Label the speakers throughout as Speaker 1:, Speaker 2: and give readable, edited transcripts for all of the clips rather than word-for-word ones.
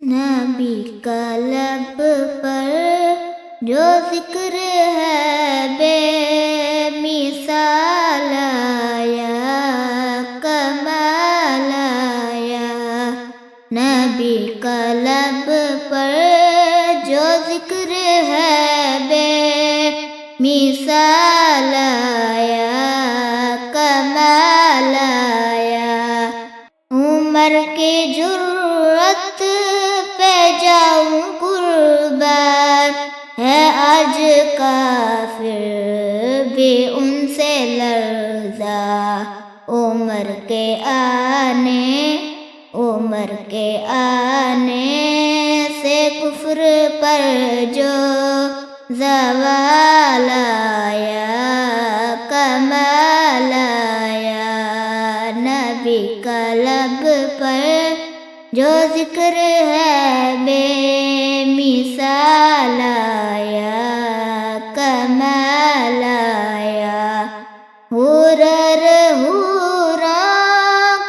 Speaker 1: نبی کا لب پر جو ذکر ہے بے مثال آیا، کمال آیا۔ نبی کا لب پر جو ذکر ہے بے مثال آیا، کمال آیا۔ عمر کی جرأت پہ جاؤں قربان، ہے آج کافر بھی ان سے لرزا۔ عمر کے آنے سے کفر پر جو زوال آیا، کمال آیا۔ نبی کا لب پر جو ذکر ہے بے مثال آیا، کمال آیا۔ حوروں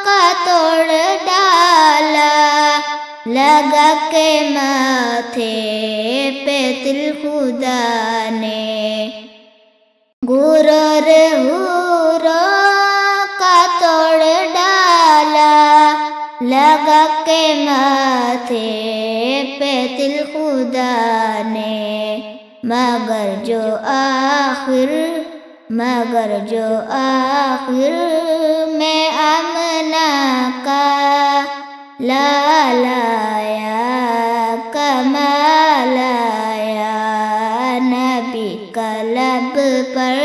Speaker 1: کا توڑ ڈالا، لگا کے ماتھے پہ تل خدا نے۔ غرور کا توڑ ڈالا، لگا کے ماتھے پہ تل خدا نے۔ مگر جو آخر میں آمنہ کا لال آیا، کمال آیا۔ نبی کا لب پر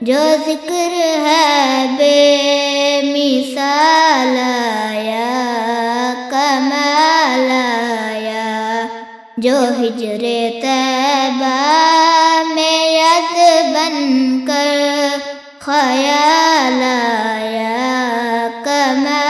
Speaker 1: جو ذکر ہے بے مثال آیا، کمال آیا۔ جو ہجر طیبہ میں یاد بن کر خیال آیا، کمال